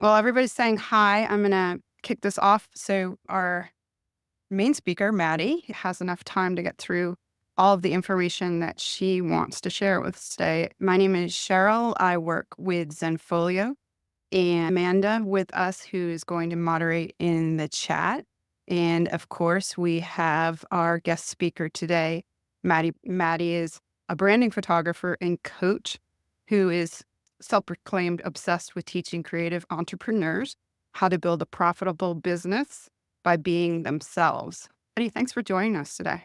Well, everybody's saying hi. I'm going to kick this off so our main speaker, Maddie, has enough time to get through all of the information that she wants to share with us today. My name is Cheryl. I work with Zenfolio, and Amanda with us, who is going to moderate in the chat. And of course, we have our guest speaker today, Maddie. Maddie is a branding photographer and coach who is self-proclaimed obsessed with teaching creative entrepreneurs how to build a profitable business by being themselves. Maddie, thanks for joining us today.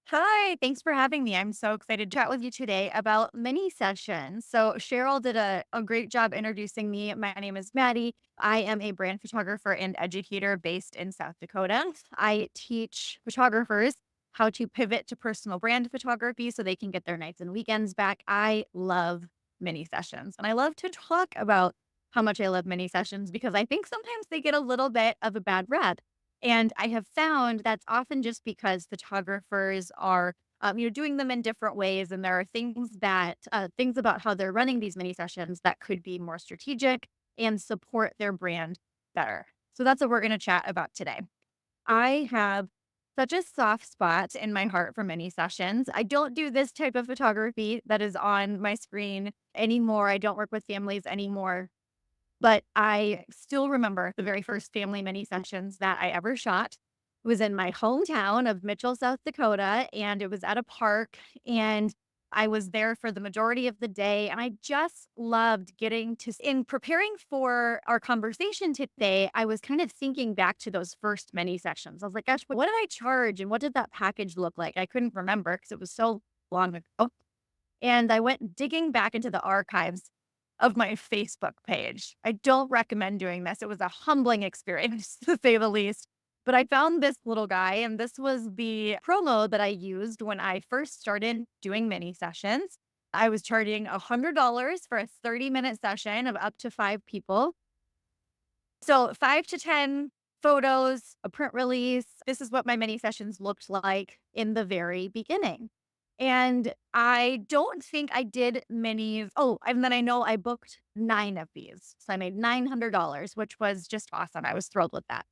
Hi, thanks for having me. I'm so excited to chat with you today about mini sessions. So, Cheryl did a great job introducing me. My name is Maddie. I am a brand photographer and educator based in South Dakota. I teach photographers how to pivot to personal brand photography so they can get their nights and weekends back. I love mini sessions and I love to talk about how much I love mini sessions because I think sometimes they get a little bit of a bad rep. And I have found that's often just because photographers are, doing them in different ways, and there are things about how they're running these mini sessions that could be more strategic and support their brand better. So that's what we're going to chat about today. I have such a soft spot in my heart for mini sessions. I don't do this type of photography that is on my screen anymore. I don't work with families anymore. But I still remember the very first family mini sessions that I ever shot. It was in my hometown of Mitchell, South Dakota, and it was at a park. And I was there for the majority of the day. And I just loved in preparing for our conversation today, I was kind of thinking back to those first mini sessions. I was like, gosh, what did I charge? And what did that package look like? I couldn't remember because it was so long ago. And I went digging back into the archives of my Facebook page. I don't recommend doing this. It was a humbling experience, to say the least. But I found this little guy, and this was the promo that I used when I first started doing mini sessions. I was charging $100 for a 30-minute session of up to 5 people. So 5 to 10 photos, a print release. This is what my mini sessions looked like in the very beginning. And I don't think I did many. Oh, and then I know I booked 9 of these. So I made $900, which was just awesome. I was thrilled with that.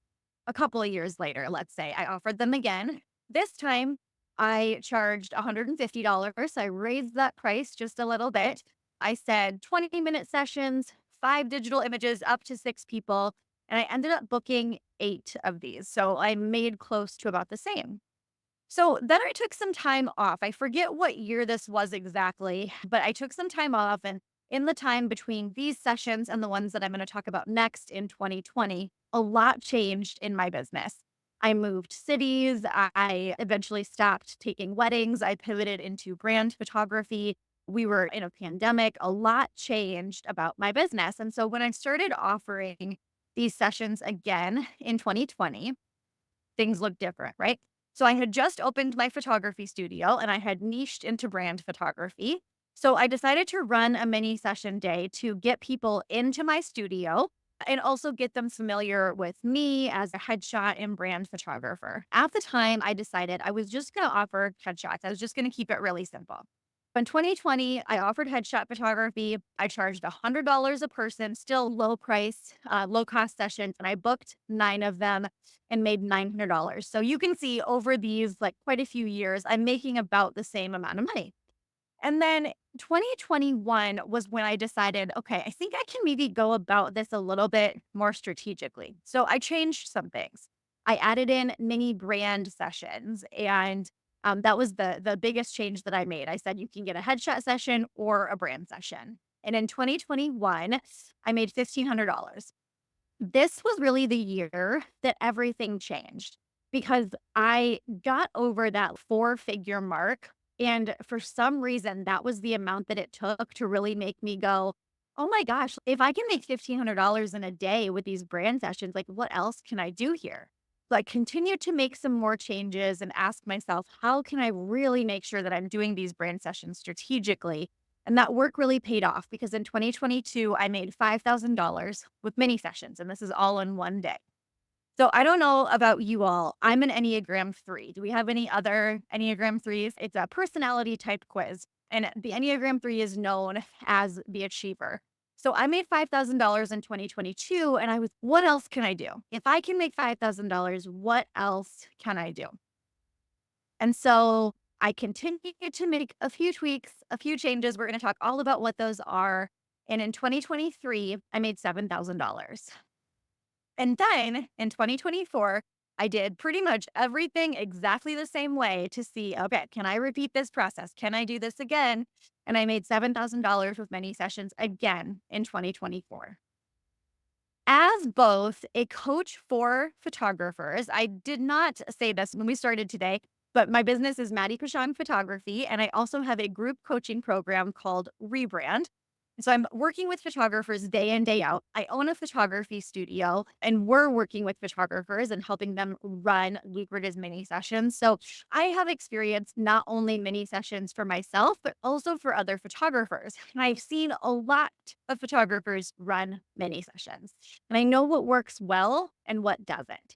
A couple of years later, let's say, I offered them again. This time I charged $150. I raised that price just a little bit. I said 20-minute sessions, 5 digital images, up to 6 people. And I ended up booking 8 of these. So I made close to about the same. So then I took some time off. I forget what year this was exactly, but I took some time off. And in the time between these sessions and the ones that I'm going to talk about next in 2020, a lot changed in my business. I moved cities. I eventually stopped taking weddings. I pivoted into brand photography. We were in a pandemic. A lot changed about my business. And so when I started offering these sessions again in 2020, things look different, right? So I had just opened my photography studio and I had niched into brand photography. So I decided to run a mini session day to get people into my studio and also get them familiar with me as a headshot and brand photographer. At the time, I decided I was just going to offer headshots. I was just going to keep it really simple. In 2020, I offered headshot photography. I charged $100 a person, still low price, low cost sessions, and I booked 9 of them and made $900. So you can see over these like quite a few years, I'm making about the same amount of money. And then 2021 was when I decided, okay, I think I can maybe go about this a little bit more strategically. So I changed some things. I added in mini brand sessions, and that was the biggest change that I made. I said you can get a headshot session or a brand session. And in 2021, I made $1,500. This was really the year that everything changed because I got over that 4 figure mark. And for some reason, that was the amount that it took to really make me go, oh my gosh, if I can make $1,500 in a day with these brand sessions, like what else can I do here? So I continued to make some more changes and ask myself, how can I really make sure that I'm doing these brand sessions strategically? And that work really paid off because in 2022, I made $5,000 with mini sessions, and this is all in one day. So I don't know about you all. I'm an Enneagram 3. Do we have any other Enneagram 3s? It's a personality type quiz, and the Enneagram 3 is known as the achiever. So I made $5,000 in 2022 and what else can I do? If I can make $5,000, what else can I do? And so I continued to make a few tweaks, a few changes. We're going to talk all about what those are. And in 2023, I made $7,000. And then in 2024, I did pretty much everything exactly the same way to see, okay, can I repeat this process? Can I do this again? And I made $7,000 with many sessions again in 2024. As both a coach for photographers, I did not say this when we started today, but my business is Maddie Peschoung Photography, and I also have a group coaching program called Rebrand. So I'm working with photographers day in, day out. I own a photography studio, and we're working with photographers and helping them run lucrative mini sessions. So I have experienced not only mini sessions for myself, but also for other photographers. And I've seen a lot of photographers run mini sessions, and I know what works well and what doesn't.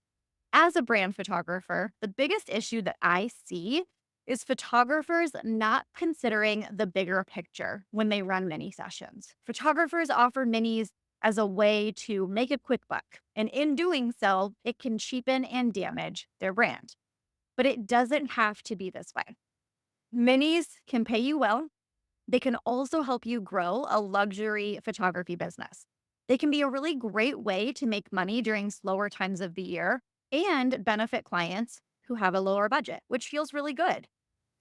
As a brand photographer, the biggest issue that I see is photographers not considering the bigger picture when they run mini sessions. Photographers offer minis as a way to make a quick buck, and in doing so, it can cheapen and damage their brand. But it doesn't have to be this way. Minis can pay you well. They can also help you grow a luxury photography business. They can be a really great way to make money during slower times of the year and benefit clients who have a lower budget, which feels really good.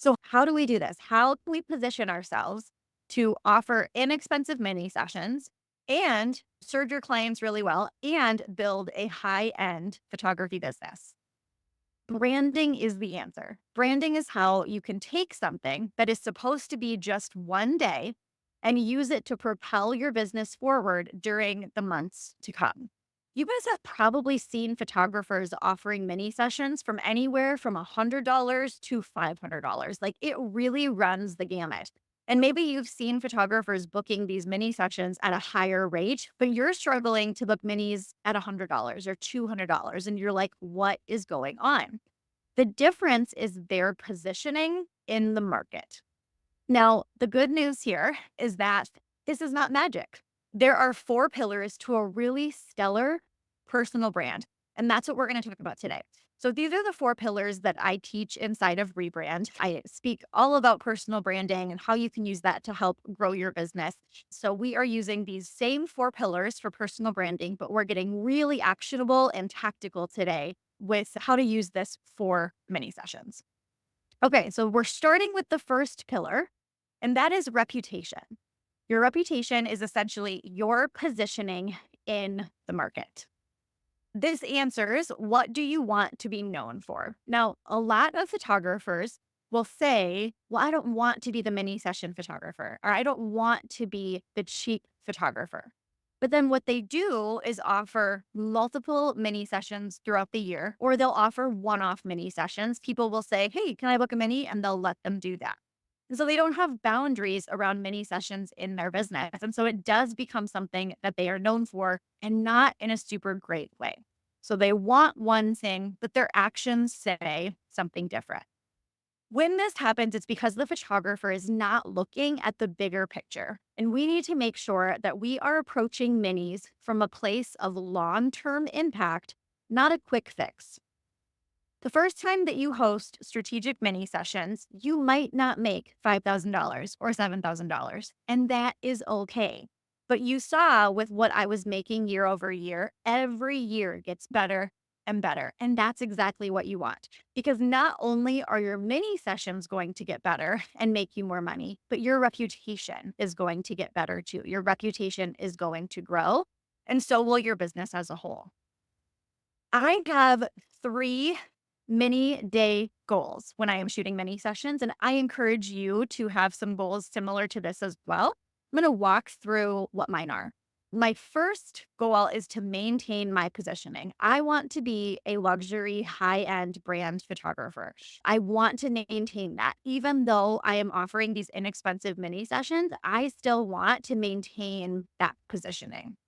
So, how do we do this? How can we position ourselves to offer inexpensive mini sessions and serve your clients really well and build a high end photography business? Branding is the answer. Branding is how you can take something that is supposed to be just one day and use it to propel your business forward during the months to come. You guys have probably seen photographers offering mini sessions from anywhere from $100 to $500. Like it really runs the gamut. And maybe you've seen photographers booking these mini sessions at a higher rate, but you're struggling to book minis at $100 or $200. And you're like, what is going on? The difference is their positioning in the market. Now, the good news here is that this is not magic. There are 4 pillars to a really stellar personal brand, and that's what we're going to talk about today. So these are the 4 pillars that I teach inside of Rebrand. I speak all about personal branding and how you can use that to help grow your business. So we are using these same 4 pillars for personal branding, but we're getting really actionable and tactical today with how to use this for mini sessions. Okay, so we're starting with the first pillar, and that is reputation. Your reputation is essentially your positioning in the market. This answers, what do you want to be known for? Now, a lot of photographers will say, well, I don't want to be the mini session photographer, or I don't want to be the cheap photographer. But then what they do is offer multiple mini sessions throughout the year, or they'll offer one-off mini sessions. People will say, hey, can I book a mini? And they'll let them do that. And so they don't have boundaries around mini sessions in their business. And so it does become something that they are known for and not in a super great way. So they want one thing, but their actions say something different. When this happens, it's because the photographer is not looking at the bigger picture. And we need to make sure that we are approaching minis from a place of long-term impact, not a quick fix. The first time that you host strategic mini sessions, you might not make $5,000 or $7,000, and that is okay. But you saw with what I was making year over year, every year gets better and better. And that's exactly what you want. Because not only are your mini sessions going to get better and make you more money, but your reputation is going to get better too. Your reputation is going to grow, and so will your business as a whole. I have 3 mini day goals when I am shooting mini sessions, and I encourage you to have some goals similar to this as well. I'm going to walk through what mine are. My first goal is to maintain my positioning. I want to be a luxury high-end brand photographer. I want to maintain that. Even though I am offering these inexpensive mini sessions, I still want to maintain that positioning.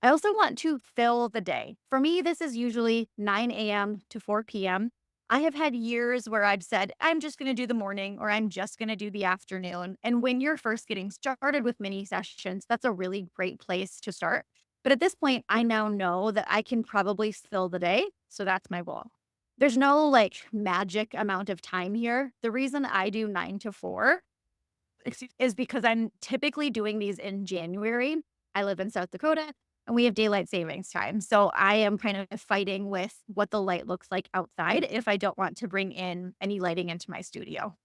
I also want to fill the day. For me, this is usually 9 a.m. to 4 p.m. I have had years where I've said, I'm just going to do the morning or I'm just going to do the afternoon. And when you're first getting started with mini sessions, that's a really great place to start. But at this point, I now know that I can probably fill the day. So that's my goal. There's no like magic amount of time here. The reason I do 9 to 4 is because I'm typically doing these in January. I live in South Dakota and we have daylight savings time. So I am kind of fighting with what the light looks like outside if I don't want to bring in any lighting into my studio.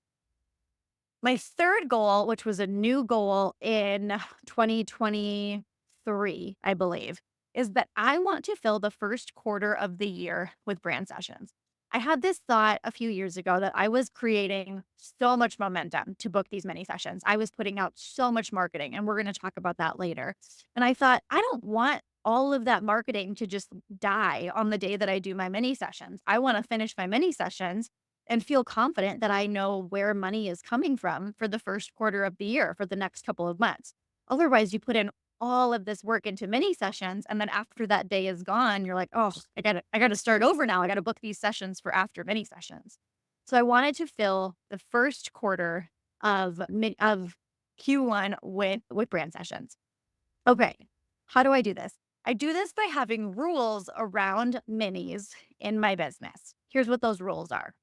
My third goal, which was a new goal in 2023, I believe, is that I want to fill the first quarter of the year with brand sessions. I had this thought a few years ago that I was creating so much momentum to book these mini sessions. I was putting out so much marketing, and we're going to talk about that later. And I thought, I don't want all of that marketing to just die on the day that I do my mini sessions. I want to finish my mini sessions and feel confident that I know where money is coming from for the first quarter of the year for the next couple of months. Otherwise, you put in all of this work into mini sessions and then after that day is gone, you're like, "Oh, I got to start over now. I got to book these sessions for after mini sessions." So I wanted to fill the first quarter of Q1 with brand sessions. Okay. How do I do this? I do this by having rules around minis in my business. Here's what those rules are.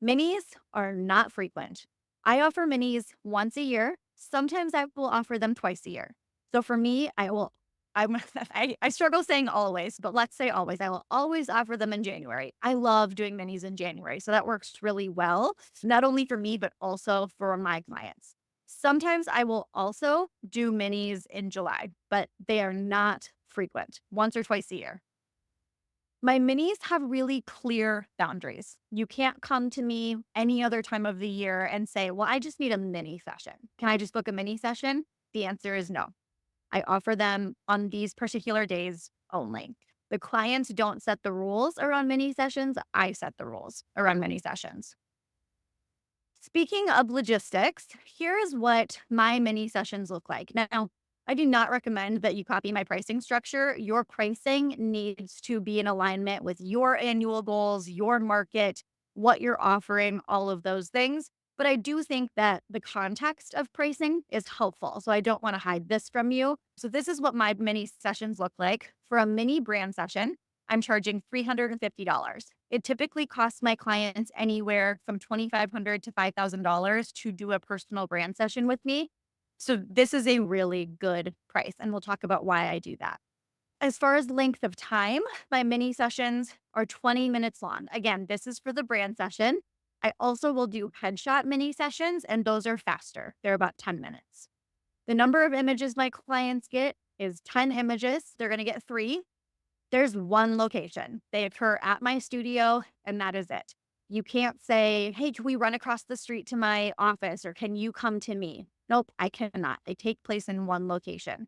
Minis are not frequent. I offer minis once a year. Sometimes I will offer them twice a year. So for me, I'm, I struggle saying always, but let's say always. I will always offer them in January. I love doing minis in January. So that works really well, not only for me, but also for my clients. Sometimes I will also do minis in July, but they are not frequent, once or twice a year. My minis have really clear boundaries. You can't come to me any other time of the year and say, well, I just need a mini session. Can I just book a mini session? The answer is no. I offer them on these particular days only. The clients don't set the rules around mini sessions. I set the rules around mini sessions. Speaking of logistics, here's what my mini sessions look like. Now, I do not recommend that you copy my pricing structure. Your pricing needs to be in alignment with your annual goals, your market, what you're offering, all of those things. But I do think that the context of pricing is helpful. So I don't want to hide this from you. So this is what my mini sessions look like. For a mini brand session, I'm charging $350. It typically costs my clients anywhere from $2,500 to $5,000 to do a personal brand session with me. So this is a really good price, and we'll talk about why I do that. As far as length of time, my mini sessions are 20 minutes long. Again, this is for the brand session. I also will do headshot mini sessions, and those are faster. They're about 10 minutes. The number of images my clients get is 10 images. They're going to get 3. There's one location. They occur at my studio, and that is it. You can't say, hey, can we run across the street to my office or can you come to me? Nope, I cannot. They take place in one location.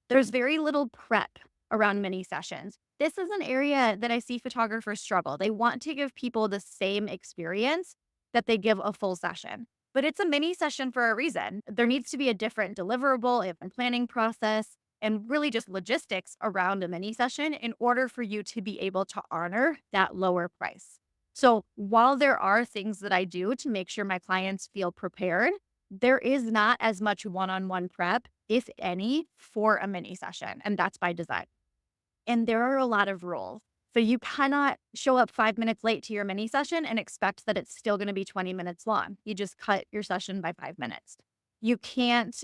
There's very little prep around mini sessions. This is an area that I see photographers struggle. They want to give people the same experience that they give a full session, but it's a mini session for a reason. There needs to be a different deliverable, a planning process, and really just logistics around a mini session in order for you to be able to honor that lower price. So while there are things that I do to make sure my clients feel prepared, there is not as much one-on-one prep, if any, for a mini session. And that's by design. And there are a lot of rules. So you cannot show up 5 minutes late to your mini session and expect that it's still going to be 20 minutes long. You just cut your session by 5 minutes. You can't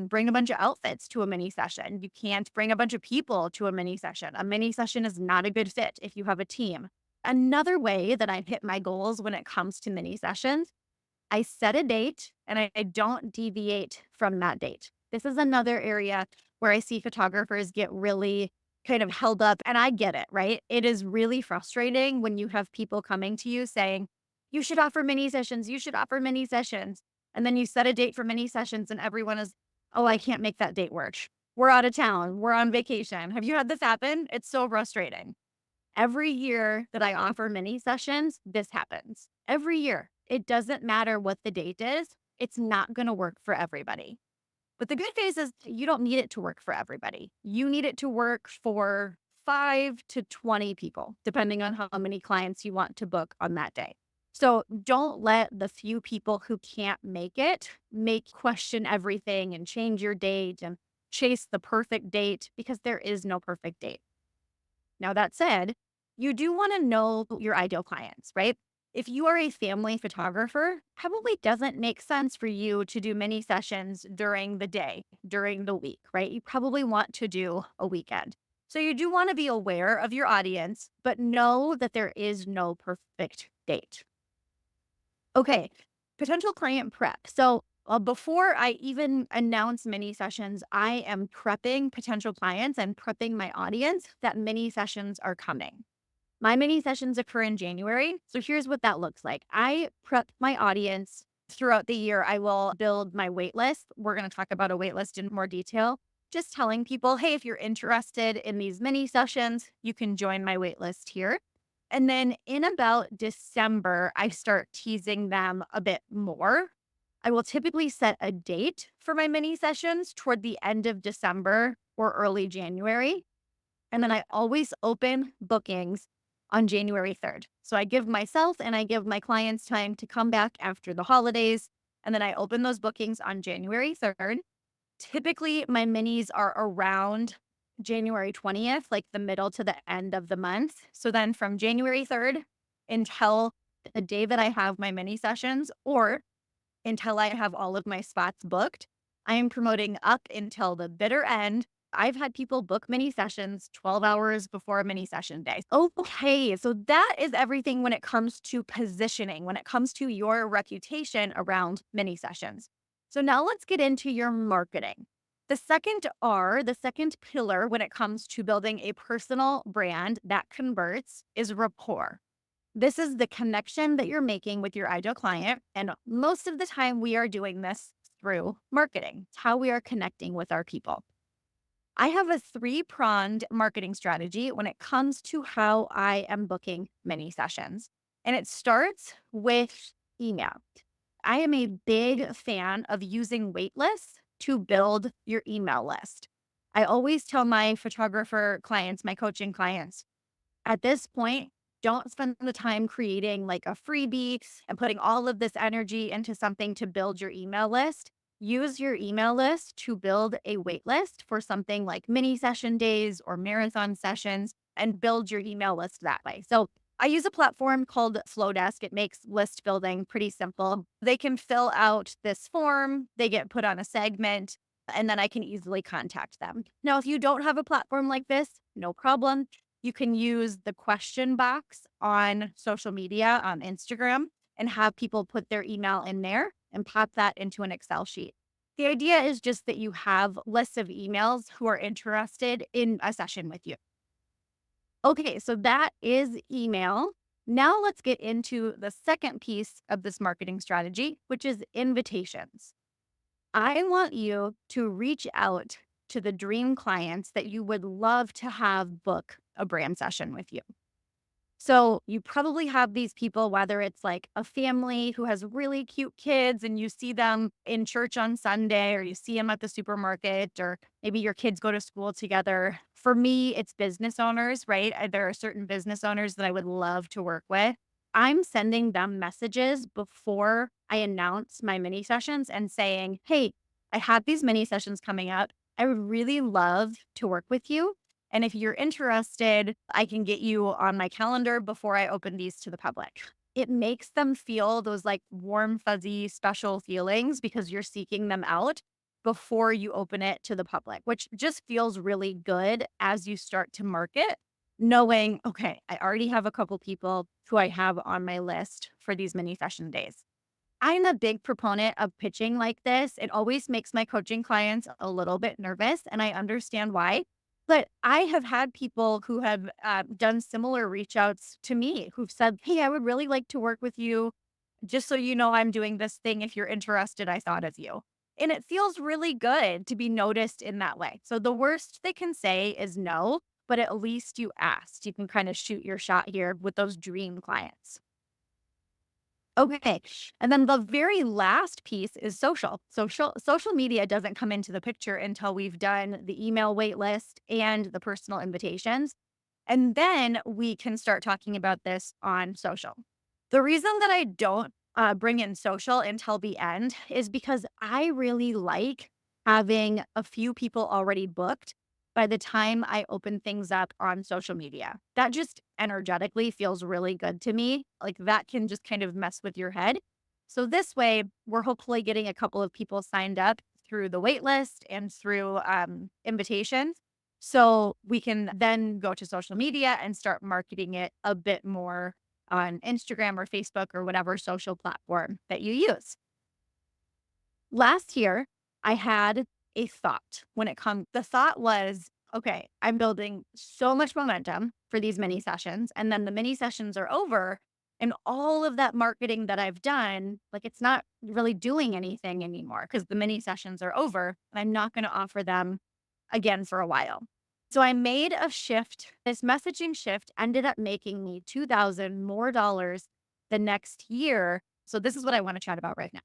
bring a bunch of outfits to a mini session. You can't bring a bunch of people to a mini session. A mini session is not a good fit if you have a team. Another way that I hit my goals when it comes to mini sessions, I set a date and I don't deviate from that date. This is another area where I see photographers get really kind of held up, and I get it, right? It is really frustrating when you have people coming to you saying, you should offer mini sessions, you should offer mini sessions. And then you set a date for mini sessions and everyone is, oh, I can't make that date work. We're out of town. We're on vacation. Have you had this happen? It's so frustrating. Every year that I offer mini sessions, this happens. Every year. It doesn't matter what the date is. It's not going to work for everybody. But the good phase is you don't need it to work for everybody. You need it to work for 5 to 20 people, depending on how many clients you want to book on that day. So don't let the few people who can't make it make question everything and change your date and chase the perfect date because there is no perfect date. Now, that said, you do want to know your ideal clients, right? If you are a family photographer, probably doesn't make sense for you to do many sessions during the day, during the week, right? You probably want to do a weekend. So you do want to be aware of your audience, but know that there is no perfect date. Okay, potential client prep. So before I even announce mini sessions, I am prepping potential clients and prepping my audience that mini sessions are coming. My mini sessions occur in January. So here's what that looks like. I prep my audience throughout the year. I will build my wait list. We're going to talk about a wait list in more detail. Just telling people, hey, if you're interested in these mini sessions, you can join my wait list here. And then in about December, I start teasing them a bit more. I will typically set a date for my mini sessions toward the end of December or early January. And then I always open bookings on January 3rd. So I give myself and I give my clients time to come back after the holidays. And then I open those bookings on January 3rd. Typically, my minis are around January 20th, like the middle to the end of the month. So then from January 3rd until the day that I have my mini sessions or until I have all of my spots booked, I am promoting up until the bitter end. I've had people book mini sessions 12 hours before a mini session day. Okay, so that is everything when it comes to positioning, when it comes to your reputation around mini sessions. So now let's get into your marketing. The second R, the second pillar when it comes to building a personal brand that converts is rapport. This is the connection that you're making with your ideal client. And most of the time, we are doing this through marketing. It's how we are connecting with our people. I have a three-pronged marketing strategy when it comes to how I am booking mini sessions. And it starts with email. I am a big fan of using wait lists to build your email list. I always tell my photographer clients, my coaching clients, at this point, don't spend the time creating like a freebie and putting all of this energy into something to build your email list. Use your email list to build a wait list for something like mini session days or marathon sessions and build your email list that way. So I use a platform called Flowdesk. It makes list building pretty simple. They can fill out this form, they get put on a segment, and then I can easily contact them. Now, if you don't have a platform like this, no problem. You can use the question box on social media, on Instagram, and have people put their email in there and pop that into an Excel sheet. The idea is just that you have lists of emails who are interested in a session with you. Okay, so that is email. Now let's get into the second piece of this marketing strategy, which is invitations. I want you to reach out to the dream clients that you would love to have book a brand session with you. So you probably have these people, whether it's like a family who has really cute kids and you see them in church on Sunday, or you see them at the supermarket, or maybe your kids go to school together. For me, it's business owners, right? There are certain business owners that I would love to work with. I'm sending them messages before I announce my mini sessions and saying, hey, I have these mini sessions coming up. I would really love to work with you. And if you're interested, I can get you on my calendar before I open these to the public. It makes them feel those like warm, fuzzy, special feelings because you're seeking them out before you open it to the public, which just feels really good as you start to market, knowing, okay, I already have a couple people who I have on my list for these mini session days. I'm a big proponent of pitching like this. It always makes my coaching clients a little bit nervous, and I understand why. But I have had people who have done similar reach outs to me who've said, hey, I would really like to work with you. Just so you know, I'm doing this thing. If you're interested, I thought of you. And it feels really good to be noticed in that way. So the worst they can say is no, but at least you asked. You can kind of shoot your shot here with those dream clients. Okay. And then the very last piece is social. Social media doesn't come into the picture until we've done the email wait list and the personal invitations. And then we can start talking about this on social. The reason that I don't bring in social until the end is because I really like having a few people already booked by the time I open things up on social media. That just energetically feels really good to me. Like that can just kind of mess with your head. So this way, we're hopefully getting a couple of people signed up through the wait list and through invitations. So we can then go to social media and start marketing it a bit more on Instagram or Facebook or whatever social platform that you use. Last year, I had a thought when it comes, the thought was, okay, I'm building so much momentum for these mini sessions. And then the mini sessions are over. And all of that marketing that I've done, like it's not really doing anything anymore because the mini sessions are over and I'm not going to offer them again for a while. So I made a shift. This messaging shift ended up making me 2,000 more dollars the next year. So this is what I want to chat about right now.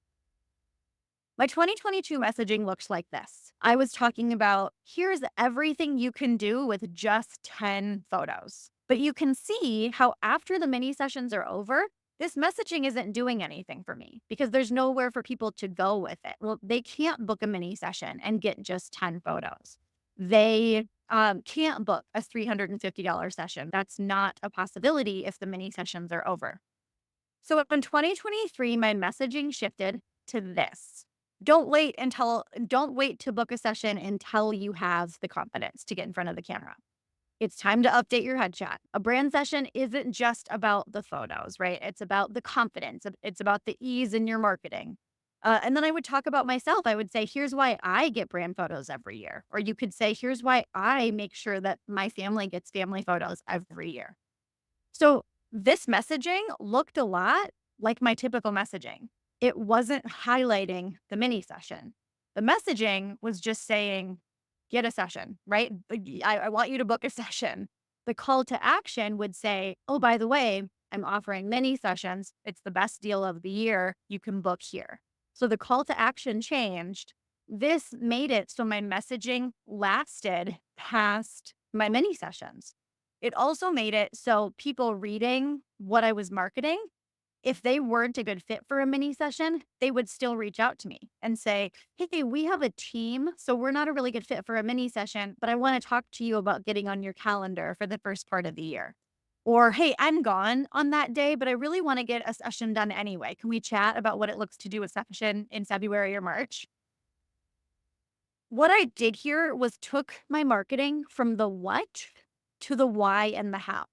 My 2022 messaging looks like this. I was talking about here's everything you can do with just 10 photos. But you can see how after the mini sessions are over, this messaging isn't doing anything for me because there's nowhere for people to go with it. Well, they can't book a mini session and get just 10 photos. They can't book a $350 session. That's not a possibility if the mini sessions are over. So in 2023, my messaging shifted to this. Don't wait to book a session until you have the confidence to get in front of the camera. It's time to update your headshot. A brand session isn't just about the photos, right? It's about the confidence. It's about the ease in your marketing. And then I would talk about myself. I would say, here's why I get brand photos every year. Or you could say, here's why I make sure that my family gets family photos every year. So this messaging looked a lot like my typical messaging. It wasn't highlighting the mini session. The messaging was just saying, get a session, right? I want you to book a session. The call to action would say, oh, by the way, I'm offering mini sessions. It's the best deal of the year. You can book here. So the call to action changed. This made it so my messaging lasted past my mini sessions. It also made it so people reading what I was marketing, if they weren't a good fit for a mini session, they would still reach out to me and say, hey, we have a team, so we're not a really good fit for a mini session, but I want to talk to you about getting on your calendar for the first part of the year. Or, hey, I'm gone on that day, but I really want to get a session done anyway. Can we chat about what it looks to do a session in February or March? What I did here was took my marketing from the what to the why and the how.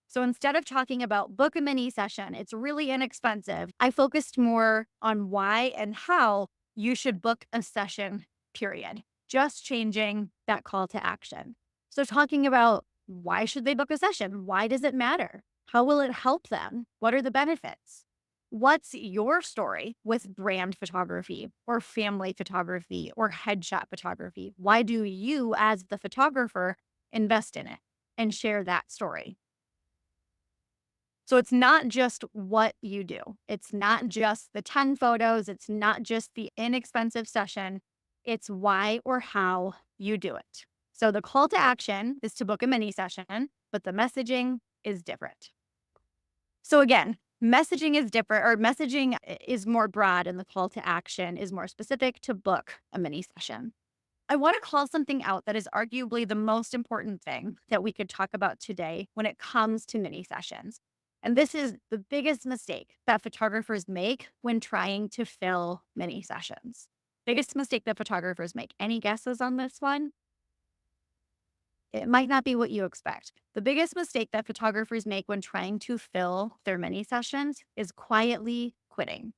So instead of talking about book a mini session, it's really inexpensive, I focused more on why and how you should book a session, period. Just changing that call to action. So talking about why should they book a session? Why does it matter? How will it help them? What are the benefits? What's your story with brand photography or family photography or headshot photography? Why do you, as the photographer, invest in it and share that story? So it's not just what you do. It's not just the 10 photos. It's not just the inexpensive session. It's why or how you do it. So the call to action is to book a mini session, but the messaging is different. So again, messaging is different, or messaging is more broad and the call to action is more specific to book a mini session. I want to call something out that is arguably the most important thing that we could talk about today when it comes to mini sessions. And this is the biggest mistake that photographers make when trying to fill mini sessions. Biggest mistake that photographers make. Any guesses on this one? It might not be what you expect. The biggest mistake that photographers make when trying to fill their mini sessions is quietly quitting.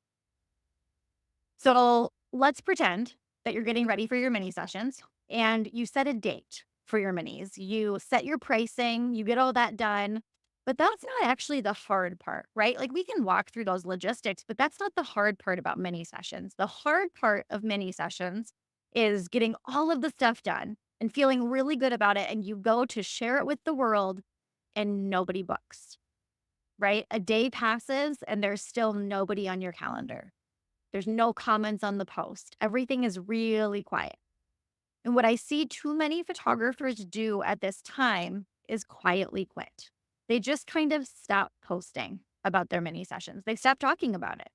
So let's pretend that you're getting ready for your mini sessions and you set a date for your minis. You set your pricing, you get all that done. But that's not actually the hard part, right? Like we can walk through those logistics, but that's not the hard part about mini sessions. The hard part of mini sessions is getting all of the stuff done and feeling really good about it. And you go to share it with the world and nobody books, right? A day passes and there's still nobody on your calendar. There's no comments on the post. Everything is really quiet. And what I see too many photographers do at this time is quietly quit. They just kind of stop posting about their mini sessions. They stop talking about it.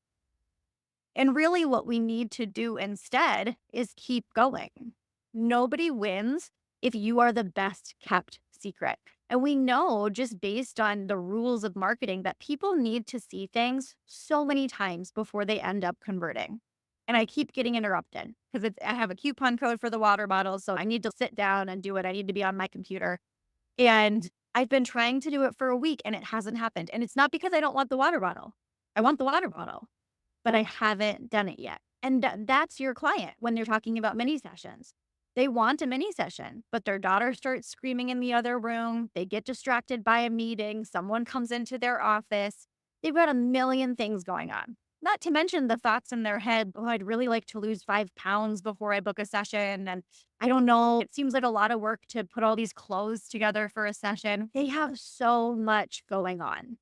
And really, what we need to do instead is keep going. Nobody wins if you are the best kept secret. And we know just based on the rules of marketing that people need to see things so many times before they end up converting. And I keep getting interrupted because I have a coupon code for the water bottle. So I need to sit down and do it. I need to be on my computer. And I've been trying to do it for a week and it hasn't happened. And it's not because I don't want the water bottle. I want the water bottle, but I haven't done it yet. And that's your client when they're talking about mini sessions. They want a mini session, but their daughter starts screaming in the other room. They get distracted by a meeting. Someone comes into their office. They've got a million things going on. Not to mention the thoughts in their head, oh, I'd really like to lose 5 pounds before I book a session. And I don't know, it seems like a lot of work to put all these clothes together for a session. They have so much going on.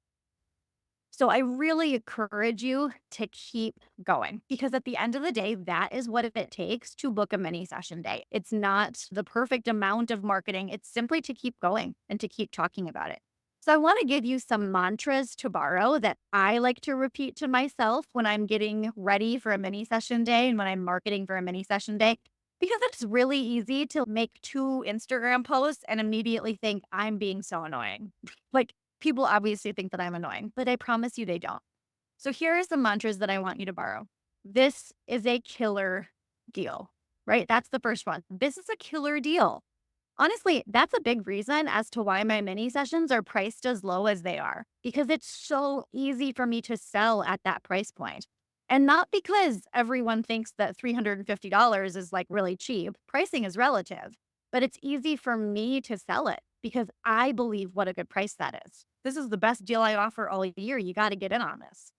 So I really encourage you to keep going because at the end of the day, that is what it takes to book a mini session day. It's not the perfect amount of marketing. It's simply to keep going and to keep talking about it. So I want to give you some mantras to borrow that I like to repeat to myself when I'm getting ready for a mini session day and when I'm marketing for a mini session day, because it's really easy to make 2 Instagram posts and immediately think I'm being so annoying. Like, people obviously think that I'm annoying, but I promise you they don't. So here are some mantras that I want you to borrow. This is a killer deal, right? That's the first one. This is a killer deal. Honestly, that's a big reason as to why my mini sessions are priced as low as they are, because it's so easy for me to sell at that price point. And not because everyone thinks that $350 is like really cheap. Pricing is relative, but it's easy for me to sell it because I believe what a good price that is. This is the best deal I offer all year. You got to get in on this.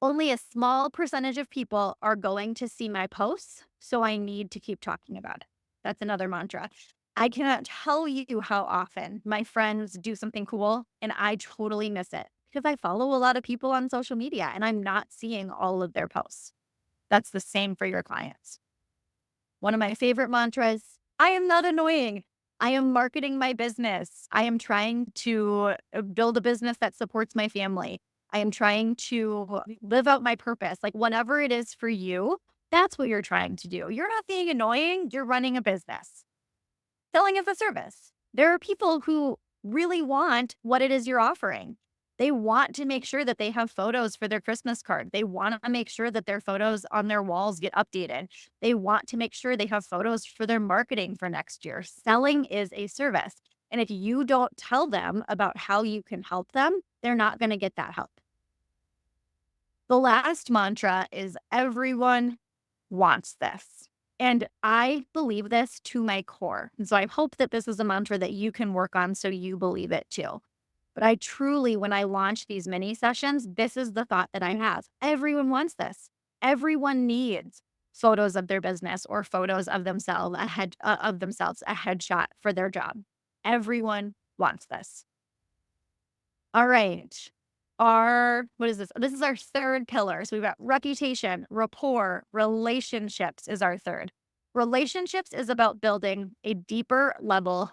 Only a small percentage of people are going to see my posts, so I need to keep talking about it. That's another mantra. I cannot tell you how often my friends do something cool and I totally miss it because I follow a lot of people on social media and I'm not seeing all of their posts. That's the same for your clients. One of my favorite mantras, I am not annoying. I am marketing my business. I am trying to build a business that supports my family. I am trying to live out my purpose. Like, whatever it is for you, that's what you're trying to do. You're not being annoying. You're running a business. Selling is a service. There are people who really want what it is you're offering. They want to make sure that they have photos for their Christmas card. They want to make sure that their photos on their walls get updated. They want to make sure they have photos for their marketing for next year. Selling is a service. And if you don't tell them about how you can help them, they're not going to get that help. The last mantra is everyone wants this. And I believe this to my core. And so I hope that this is a mantra that you can work on so you believe it too. But I truly, when I launch these mini sessions, this is the thought that I have. Everyone wants this. Everyone needs photos of their business or photos of themselves, a headshot for their job. Everyone wants this. All right. What is this? This is our third pillar. So we've got reputation, rapport, relationships is our third. Relationships is about building a deeper level.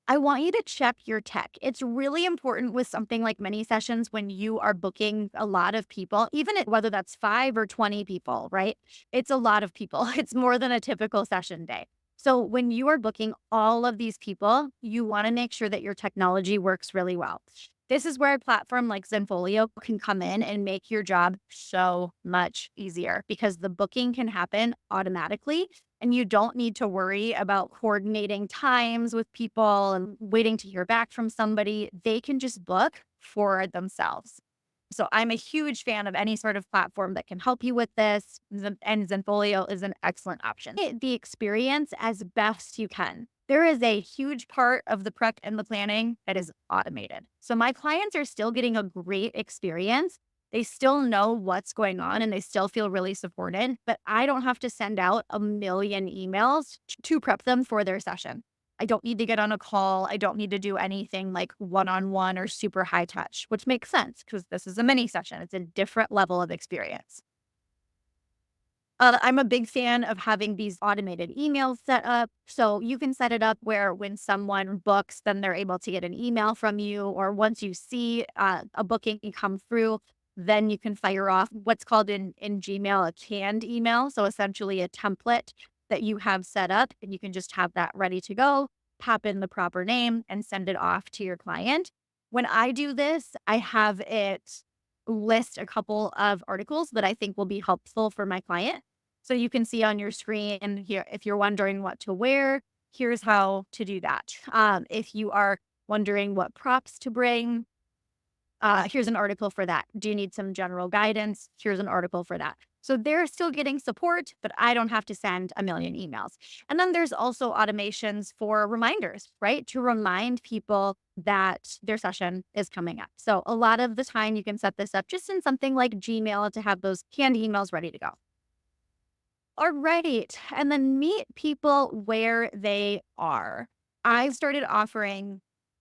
I want you to check your tech. It's really important with something like mini sessions when you are booking a lot of people, even whether that's 5 or 20 people, right? It's a lot of people. It's more than a typical session day. So when you are booking all of these people, you want to make sure that your technology works really well. This is where a platform like Zenfolio can come in and make your job so much easier because the booking can happen automatically and you don't need to worry about coordinating times with people and waiting to hear back from somebody. They can just book for themselves. So I'm a huge fan of any sort of platform that can help you with this, and Zenfolio is an excellent option. The experience as best you can. There is a huge part of the prep and the planning that is automated. So my clients are still getting a great experience. They still know what's going on and they still feel really supported, but I don't have to send out a million emails to prep them for their session. I don't need to get on a call. I don't need to do anything like one-on-one or super high touch, which makes sense because this is a mini session. It's a different level of experience. I'm a big fan of having these automated emails set up. So you can set it up where when someone books, then they're able to get an email from you. Or once you see a booking come through, then you can fire off what's called in Gmail a canned email. So essentially a template that you have set up, and you can just have that ready to go, pop in the proper name, and send it off to your client. When I do this, I have it list a couple of articles that I think will be helpful for my client. So you can see on your screen here, if you're wondering what to wear, here's how to do that. If you are wondering what props to bring, here's an article for that. Do you need some general guidance? Here's an article for that. So they're still getting support, but I don't have to send a million emails. And then there's also automations for reminders, right? To remind people that their session is coming up. So a lot of the time you can set this up just in something like Gmail to have those canned emails ready to go. All right. And then meet people where they are. I started offering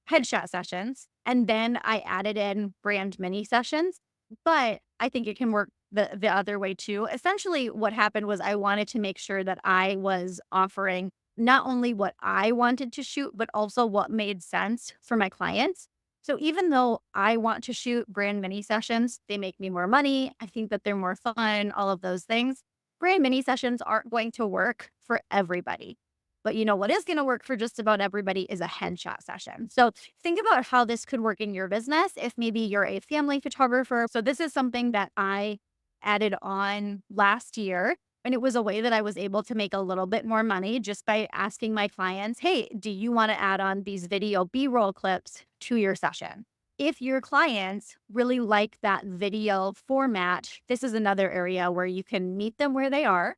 headshot sessions and then I added in brand mini sessions, but I think it can work the other way too. Essentially, what happened was I wanted to make sure that I was offering not only what I wanted to shoot, but also what made sense for my clients. So even though I want to shoot brand mini sessions, they make me more money. I think that they're more fun, all of those things. Brand mini sessions aren't going to work for everybody. But you know what is going to work for just about everybody is a headshot session. So think about how this could work in your business if maybe you're a family photographer. So this is something that I added on last year. And it was a way that I was able to make a little bit more money just by asking my clients, hey, do you want to add on these video B-roll clips to your session? If your clients really like that video format, this is another area where you can meet them where they are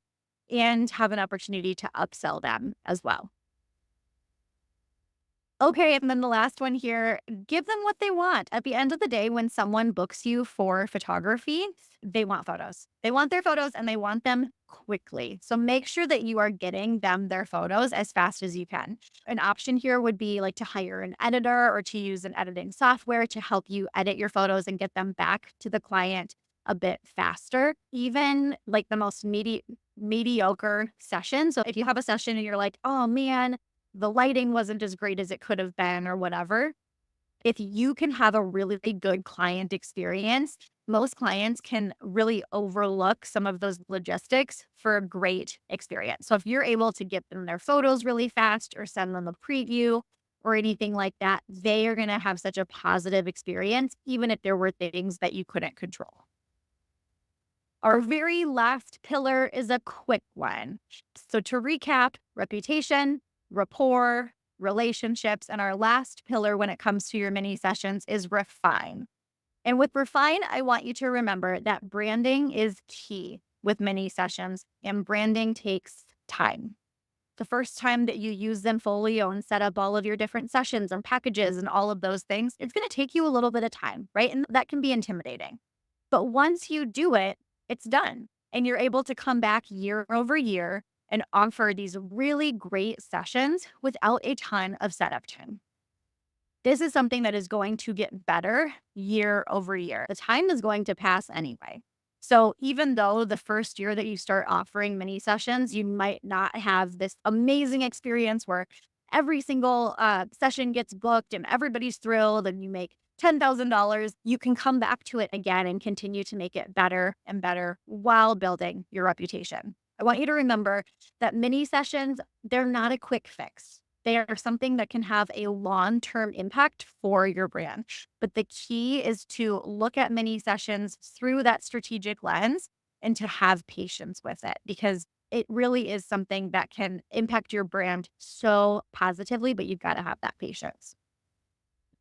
and have an opportunity to upsell them as well. Okay, and then the last one here, give them what they want. At the end of the day, when someone books you for photography, they want photos. They want their photos and they want them quickly. So make sure that you are getting them their photos as fast as you can. An option here would be like to hire an editor or to use an editing software to help you edit your photos and get them back to the client a bit faster. Even like the most mediocre session. So if you have a session and you're like, oh man, the lighting wasn't as great as it could have been or whatever. If you can have a really good client experience, most clients can really overlook some of those logistics for a great experience. So if you're able to get them their photos really fast or send them a preview or anything like that, they are going to have such a positive experience, even if there were things that you couldn't control. Our very last pillar is a quick one. So to recap, reputation, rapport, relationships, and our last pillar when it comes to your mini sessions is refine. And with refine, I want you to remember that branding is key with mini sessions, and branding takes time. The first time that you use Zenfolio and set up all of your different sessions and packages and all of those things, it's going to take you a little bit of time, right? And that can be intimidating. But once you do it, it's done. And you're able to come back year over year and offer these really great sessions without a ton of setup time. This is something that is going to get better year over year. The time is going to pass anyway. So even though the first year that you start offering mini sessions, you might not have this amazing experience where every single session gets booked and everybody's thrilled and you make $10,000, you can come back to it again and continue to make it better and better while building your reputation. I want you to remember that mini sessions, they're not a quick fix. They are something that can have a long-term impact for your brand. But the key is to look at mini sessions through that strategic lens and to have patience with it because it really is something that can impact your brand so positively, but you've got to have that patience.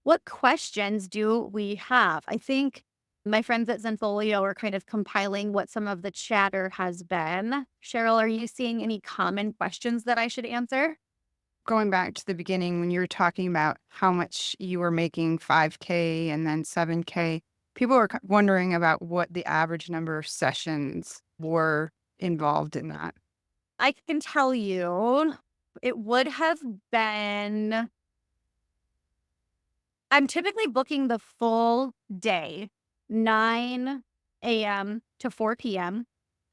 What questions do we have? I think my friends at Zenfolio are kind of compiling what some of the chatter has been. Cheryl, are you seeing any common questions that I should answer? Going back to the beginning when you were talking about how much you were making 5K and then 7K, people were wondering about what the average number of sessions were involved in that. I can tell you it would have been I'm typically booking the full day, 9 a.m. to 4 p.m.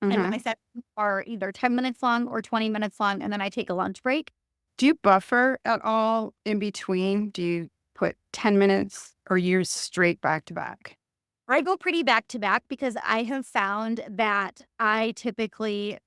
And Hmm. my sessions are either 10 minutes long or 20 minutes long, and then I take a lunch break. Do you buffer at all in between? Do you put 10 minutes or you're straight back to back? I go pretty back to back because I have found that I typically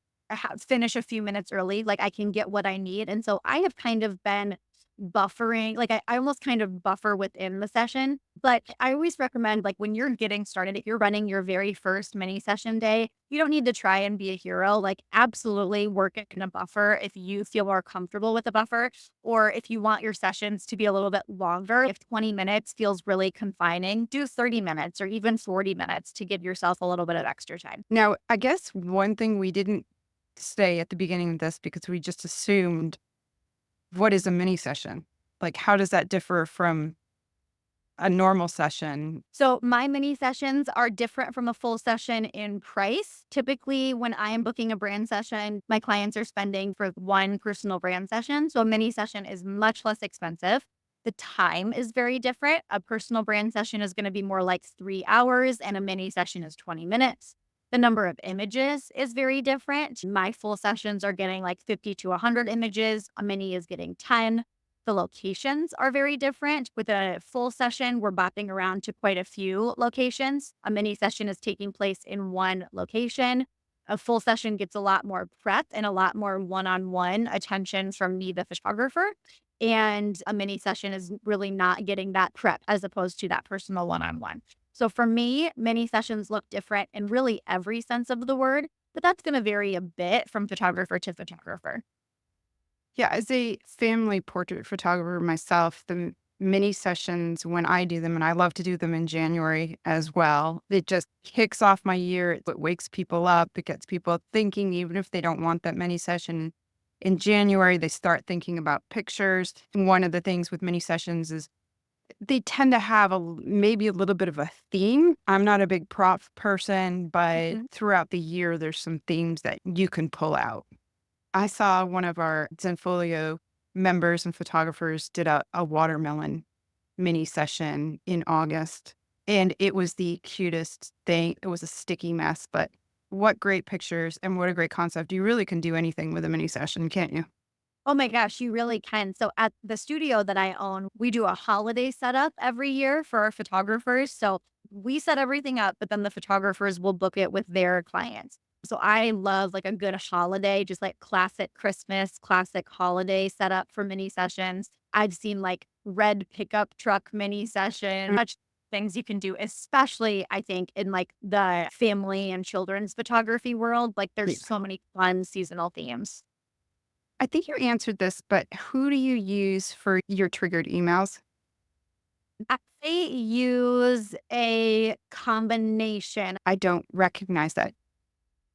finish a few minutes early. Like I can get what I need. And so I have kind of been buffering, like I almost kind of buffer within the session. But I always recommend, like, when you're getting started, if you're running your very first mini session day, you don't need to try and be a hero. Like, absolutely work it in a buffer if you feel more comfortable with a buffer, or if you want your sessions to be a little bit longer. If 20 minutes feels really confining, do 30 minutes or even 40 minutes to give yourself a little bit of extra time. Now, I guess one thing we didn't say at the beginning of this because we just assumed what is a mini session? Like, how does that differ from a normal session? So my mini sessions are different from a full session in price. Typically, when I am booking a brand session, my clients are spending for one personal brand session. So a mini session is much less expensive. The time is very different. A personal brand session is going to be more like 3 hours, and a mini session is 20 minutes. The number of images is very different. My full sessions are getting like 50 to 100 images. A mini is getting 10. The locations are very different. With a full session, we're bopping around to quite a few locations. A mini session is taking place in one location. A full session gets a lot more prep and a lot more one on one attention from me, the photographer. And a mini session is really not getting that prep as opposed to that personal one on one. So for me, mini sessions look different in really every sense of the word, but that's going to vary a bit from photographer to photographer. Yeah, as a family portrait photographer myself, the mini sessions when I do them, and I love to do them in January as well, it just kicks off my year. It wakes people up. It gets people thinking, even if they don't want that mini session in January, they start thinking about pictures. And one of the things with mini sessions is they tend to have maybe a little bit of a theme. I'm not a big prop person, but Mhm. throughout the year, there's some themes that you can pull out. I saw one of our Zenfolio members and photographers did a watermelon mini session in August, and it was the cutest thing. It was a sticky mess, but what great pictures and what a great concept. You really can do anything with a mini session, can't you? Oh my gosh, you really can. So at the studio that I own, we do a holiday setup every year for our photographers. So we set everything up, but then the photographers will book it with their clients. So I love like a good holiday, just like classic Christmas, classic holiday setup for mini sessions. I've seen like red pickup truck mini session, such things you can do, especially I think in like the family and children's photography world. Like there's Yes. so many fun seasonal themes. I think you answered this, but who do you use for your triggered emails? I use a combination. I don't recognize that.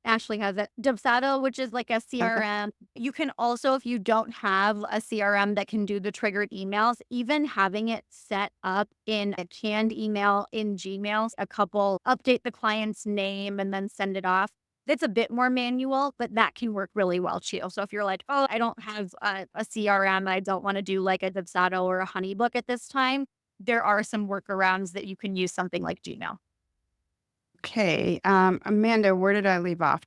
Ashley has it. Dubsado, which is like a Okay. CRM. You can also, if you don't have a CRM that can do the triggered emails, even having it set up in a canned email in Gmail, a couple update the client's name and then send it off. It's a bit more manual, but that can work really well too. So if you're like, oh, I don't have a CRM, I don't want to do like a Dubsado or a Honeybook at this time, there are some workarounds that you can use something like Gmail. Okay. Amanda, where did I leave off?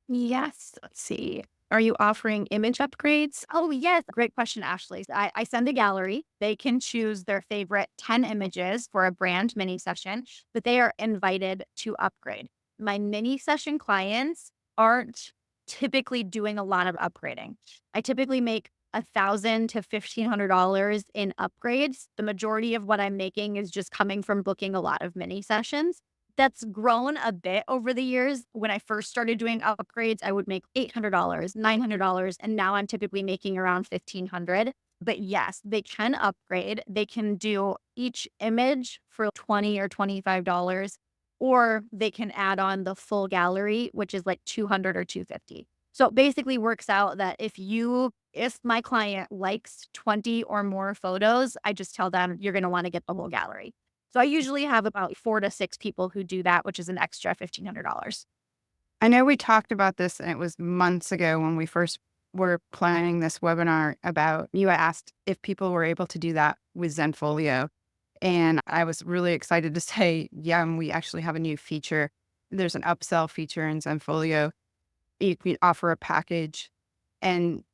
Yes. Let's see. Are you offering image upgrades? Oh, yes. Great question, Ashley. I send a gallery. They can choose their favorite 10 images for a brand mini session, but they are invited to upgrade. My mini session clients aren't typically doing a lot of upgrading. I typically make $1,000 to $1,500 in upgrades. The majority of what I'm making is just coming from booking a lot of mini sessions. That's grown a bit over the years. When I first started doing upgrades, I would make $800, $900, and now I'm typically making around 1,500. But yes, they can upgrade. They can do each image for 20 or $25, or they can add on the full gallery, which is like 200 or 250. So it basically works out that if my client likes 20 or more photos, I just tell them you're going to want to get the whole gallery. So I usually have about 4 to 6 people who do that, which is an extra $1,500. I know we talked about this and it was months ago when we first were planning this webinar about you asked if people were able to do that with Zenfolio. And I was really excited to say, yeah, and we actually have a new feature. There's an upsell feature in Zenfolio. You can offer a package and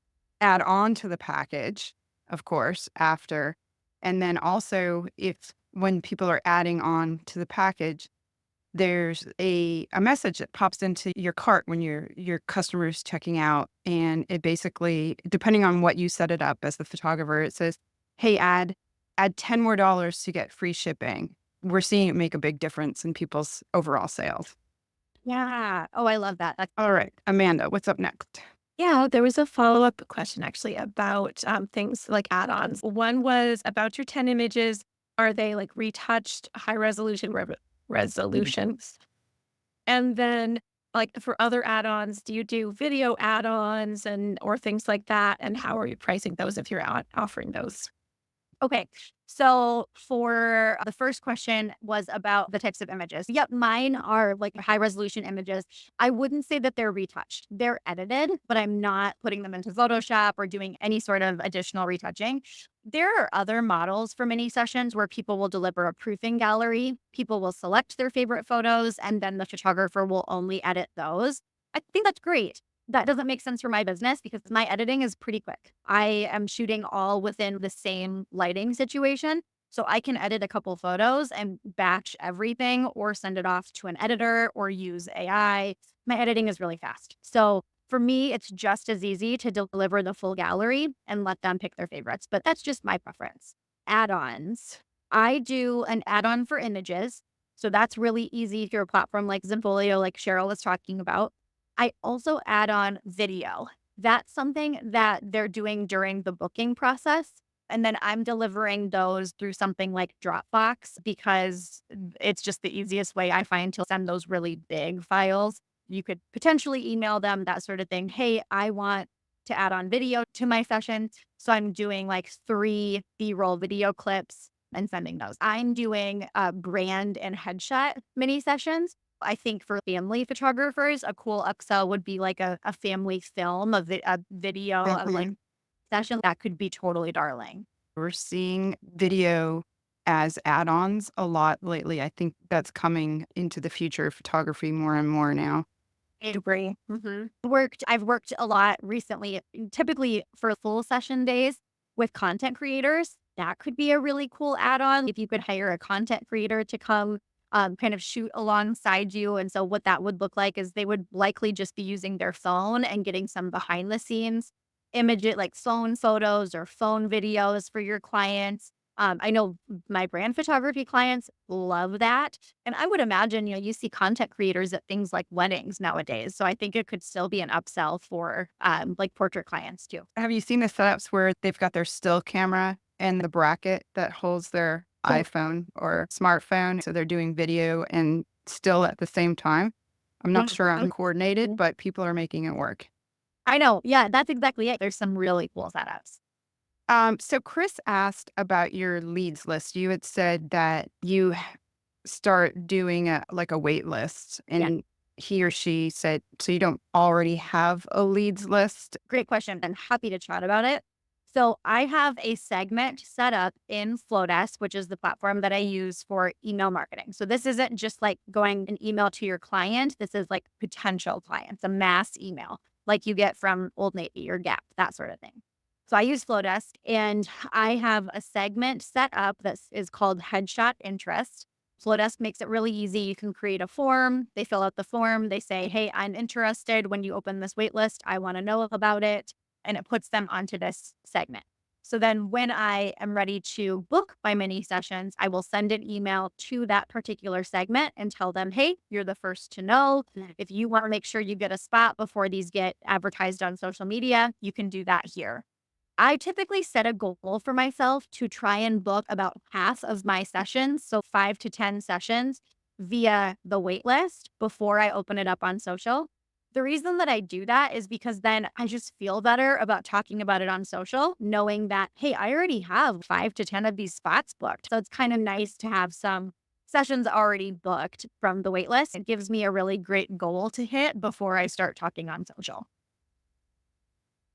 add on to the package, of course, after. And then also, if when people are adding on to the package, there's a message that pops into your cart when your customer is checking out. And it basically, depending on what you set it up as the photographer, it says, hey, add $10 more to get free shipping. We're seeing it make a big difference in people's overall sales. Yeah. Oh, I love that. All right, Amanda, what's up next? Yeah, there was a follow-up question actually about things like add-ons. One was about your 10 images. Are they like retouched, high resolution resolutions? And then like for other add-ons, do you do video add-ons and or things like that? And how are you pricing those if you're offering those? Okay. So for the first question was about the types of images. Yep, mine are like high resolution images. I wouldn't say that they're retouched. They're edited, but I'm not putting them into Photoshop or doing any sort of additional retouching. There are other models for mini sessions where people will deliver a proofing gallery. People will select their favorite photos and then the photographer will only edit those. I think that's great. That doesn't make sense for my business because my editing is pretty quick. I am shooting all within the same lighting situation. So I can edit a couple photos and batch everything or send it off to an editor or use AI. My editing is really fast. So for me, it's just as easy to deliver the full gallery and let them pick their favorites. But that's just my preference. Add-ons. I do an add-on for images. So that's really easy through a platform like Zenfolio, like Cheryl was talking about. I also add on video. That's something that they're doing during the booking process. And then I'm delivering those through something like Dropbox because it's just the easiest way I find to send those really big files. You could potentially email them, that sort of thing. Hey, I want to add on video to my session. So I'm doing like 3 B-roll video clips and sending those. I'm doing brand and headshot mini sessions. I think for family photographers, a cool upsell would be like a family film, a video of like Mhm. session that could be totally darling. We're seeing video as add-ons a lot lately. I think that's coming into the future of photography more and more now. I agree. I've worked a lot recently, typically for full session days with content creators. That could be a really cool add-on if you could hire a content creator to come kind of shoot alongside you. And so what that would look like is they would likely just be using their phone and getting some behind the scenes image it like phone photos or phone videos for your clients. I know my brand photography clients love that. And I would imagine, you see content creators at things like weddings nowadays. So I think it could still be an upsell for like portrait clients too. Have you seen the setups where they've got their still camera and the bracket that holds their Oh, iPhone or smartphone? So they're doing video and still at the same time. I'm not yeah. sure I'm coordinated, but people are making it work. I know. Yeah, that's exactly it. There's some really cool setups. So Chris asked about your leads list. You had said that you start doing like a wait list, Yeah. and he or she said, so you don't already have a leads list? Great question. I'm happy to chat about it. So I have a segment set up in Flowdesk, which is the platform that I use for email marketing. So this isn't just like going an email to your client. This is like potential clients, a mass email like you get from Old Navy or Gap, that sort of thing. So I use Flowdesk and I have a segment set up that is called Headshot Interest. Flowdesk makes it really easy. You can create a form. They fill out the form. They say, hey, I'm interested. When you open this wait list, I want to know about it. And it puts them onto this segment. So then when I am ready to book my mini sessions, I will send an email to that particular segment and tell them, hey, you're the first to know. If you want to make sure you get a spot before these get advertised on social media, you can do that here. I typically set a goal for myself to try and book about half of my sessions, so 5 to 10 sessions via the wait list before I open it up on social. The reason that I do that is because then I just feel better about talking about it on social, knowing that, hey, I already have 5 to 10 of these spots booked. So it's kind of nice to have some sessions already booked from the wait list. It gives me a really great goal to hit before I start talking on social.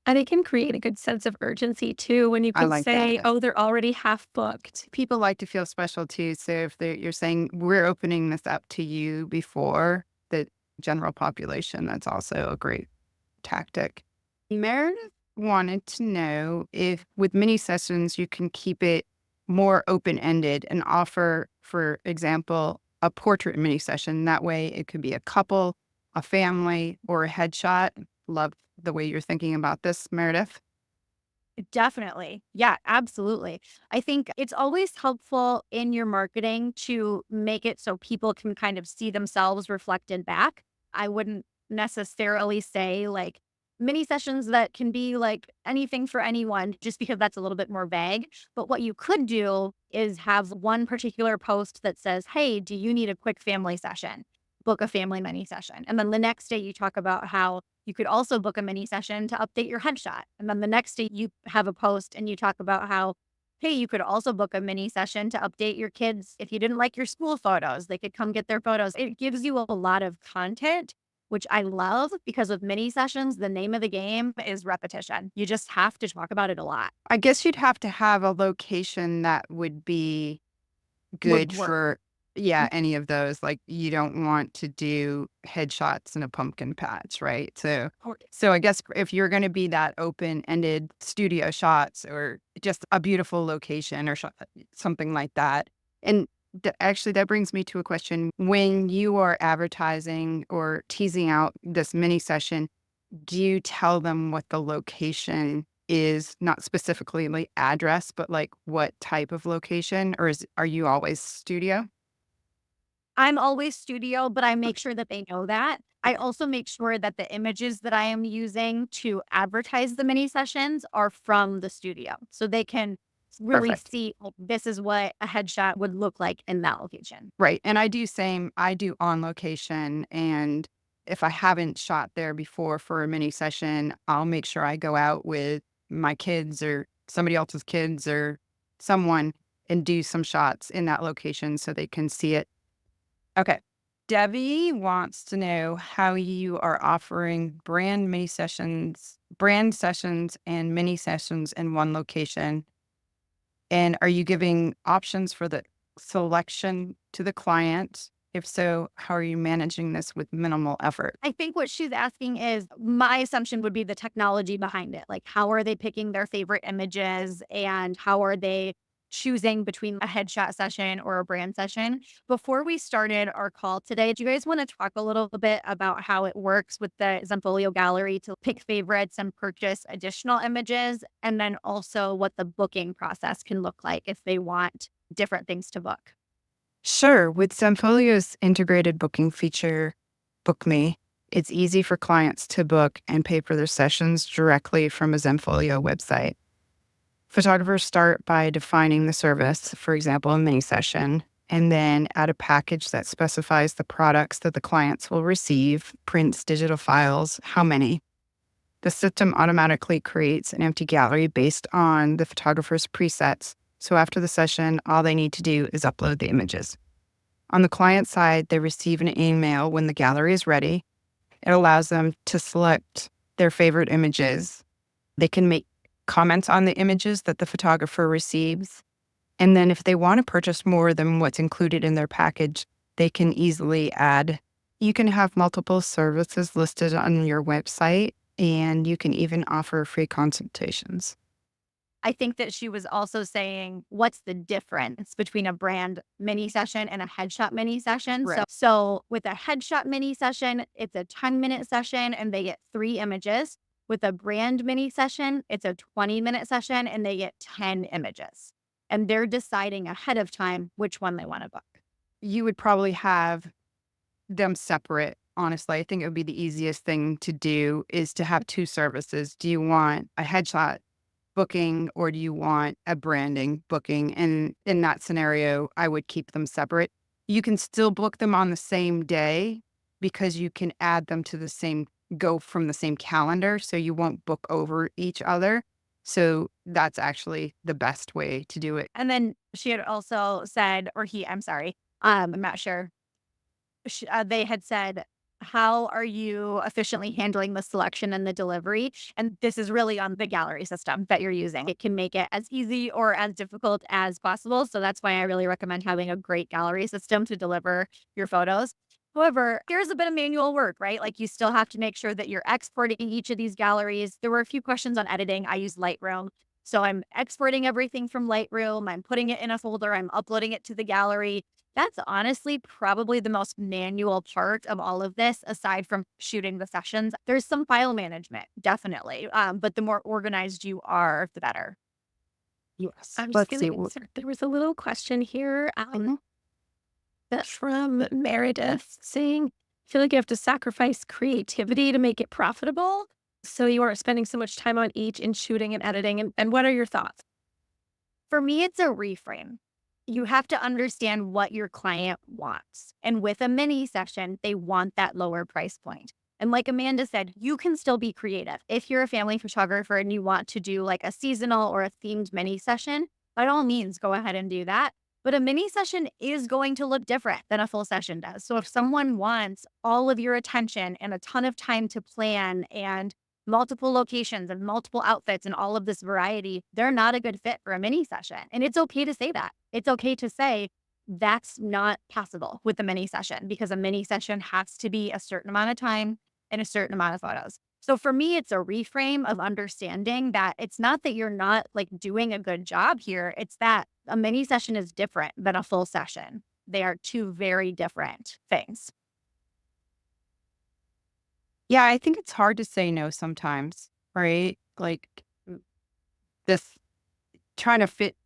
And it can create a good sense of urgency too when you I can like that. say, oh, they're already half booked. People like to feel special too. So if you're saying we're opening this up to you before the general population, that's also a great tactic. Meredith wanted to know if with mini sessions, you can keep it more open-ended and offer, for example, a portrait mini session. That way it could be a couple, a family, or a headshot. Love the way you're thinking about this, Meredith. Definitely. Yeah, absolutely. I think it's always helpful in your marketing to make it so people can kind of see themselves reflected back. I wouldn't necessarily say like mini sessions that can be like anything for anyone, just because that's a little bit more vague. But what you could do is have one particular post that says, "Hey, do you need a quick family session? Book a family mini session." And then the next day you talk about how you could also book a mini session to update your headshot. And then the next day you have a post and you talk about how, hey, you could also book a mini session to update your kids. If you didn't like your school photos, they could come get their photos. It gives you a lot of content, which I love, because with mini sessions, the name of the game is repetition. You just have to talk about it a lot. I guess you'd have to have a location that would be good Would work. for, yeah, any of those. Like, you don't want to do headshots in a pumpkin patch, right? So I guess if you're going to be that open-ended studio shots or just a beautiful location or something like that. And actually, that brings me to a question. When you are advertising or teasing out this mini session, do you tell them what the location is, not specifically like address, but like what type of location, or are you always studio? I'm always studio, but I make sure that they know that. I also make sure that the images that I am using to advertise the mini sessions are from the studio. So they can really Perfect. see, "Oh, this is what a headshot would look like in that location." Right. And I do on location. And if I haven't shot there before for a mini session, I'll make sure I go out with my kids or somebody else's kids or someone and do some shots in that location so they can see it. Okay. Debbie wants to know how you are offering brand sessions and mini sessions in one location. And are you giving options for the selection to the client? If so, how are you managing this with minimal effort? I think what she's asking is, my assumption would be the technology behind it. Like, how are they picking their favorite images and how are they choosing between a headshot session or a brand session? Before we started our call today, do you guys want to talk a little bit about how it works with the Zenfolio gallery to pick favorites and purchase additional images? And then also what the booking process can look like if they want different things to book. Sure. With Zenfolio's integrated booking feature, Book Me, it's easy for clients to book and pay for their sessions directly from a Zenfolio website. Photographers start by defining the service, for example, a mini session, and then add a package that specifies the products that the clients will receive, prints, digital files, how many. The system automatically creates an empty gallery based on the photographer's presets. So after the session, all they need to do is upload the images. On the client side, they receive an email when the gallery is ready. It allows them to select their favorite images. They can make comments on the images that the photographer receives. And then if they want to purchase more than what's included in their package, they can easily add. You can have multiple services listed on your website, and you can even offer free consultations. I think that she was also saying, what's the difference between a brand mini session and a headshot mini session? Right. So with a headshot mini session, it's a 10-minute session and they get 3 images. With a brand mini session, it's a 20-minute session and they get 10 images. And they're deciding ahead of time which one they want to book. You would probably have them separate. Honestly, I think it would be the easiest thing to do is to have two services. Do you want a headshot booking or do you want a branding booking? And in that scenario, I would keep them separate. You can still book them on the same day because you can add them to go from the same calendar. So you won't book over each other. So that's actually the best way to do it. And then she had also said, or he, I'm sorry, I'm not sure. They had said, how are you efficiently handling the selection and the delivery? And this is really on the gallery system that you're using. It can make it as easy or as difficult as possible. So that's why I really recommend having a great gallery system to deliver your photos. However, here's a bit of manual work, right? Like you still have to make sure that you're exporting each of these galleries. There were a few questions on editing. I use Lightroom. So I'm exporting everything from Lightroom. I'm putting it in a folder. I'm uploading it to the gallery. That's honestly probably the most manual part of all of this, aside from shooting the sessions. There's some file management, definitely. But the more organized you are, the better. Yes. I'm just Let's going see. to insert. There was a little question here Mhm. from Meredith saying, I feel like you have to sacrifice creativity to make it profitable. So you aren't spending so much time on each in shooting and editing. And what are your thoughts? For me, it's a reframe. You have to understand what your client wants. And with a mini session, they want that lower price point. And like Amanda said, you can still be creative. If you're a family photographer and you want to do like a seasonal or a themed mini session, by all means, go ahead and do that. But a mini session is going to look different than a full session does. So if someone wants all of your attention and a ton of time to plan and multiple locations and multiple outfits and all of this variety, they're not a good fit for a mini session. And it's okay to say that. It's okay to say that's not possible with a mini session because a mini session has to be a certain amount of time and a certain amount of photos. So for me, it's a reframe of understanding that it's not that you're not like doing a good job here. It's that a mini session is different than a full session. They are two very different things. Yeah, I think it's hard to say no sometimes, right? Like this trying to fit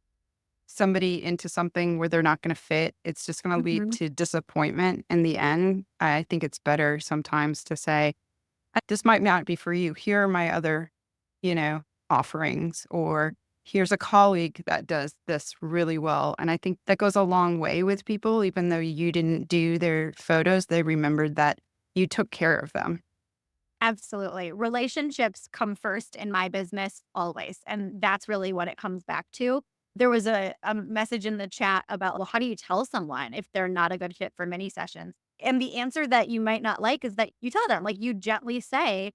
somebody into something where they're not going to fit, it's just going to lead Mhm. to disappointment in the end. I think it's better sometimes to say, this might not be for you. Here are my other, offerings, or here's a colleague that does this really well. And I think that goes a long way with people, even though you didn't do their photos, they remembered that you took care of them. Absolutely. Relationships come first in my business always. And that's really what it comes back to. There was a message in the chat about, well, how do you tell someone if they're not a good fit for mini sessions? And the answer that you might not like is that you tell them, like you gently say,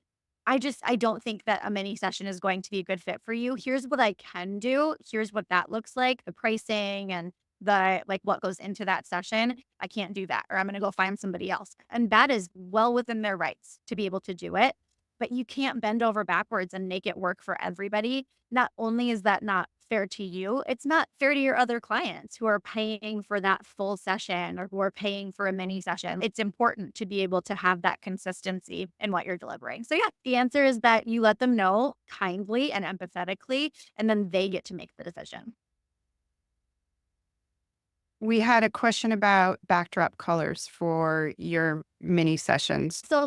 I don't think that a mini session is going to be a good fit for you. Here's what I can do. Here's what that looks like, the pricing and the like what goes into that session. I can't do that, or I'm going to go find somebody else. And that is well within their rights to be able to do it. But you can't bend over backwards and make it work for everybody. Not only is that not fair to you, it's not fair to your other clients who are paying for that full session or who are paying for a mini session. It's important to be able to have that consistency in what you're delivering. So, yeah, the answer is that you let them know kindly and empathetically, and then they get to make the decision. We had a question about backdrop colors for your mini sessions. So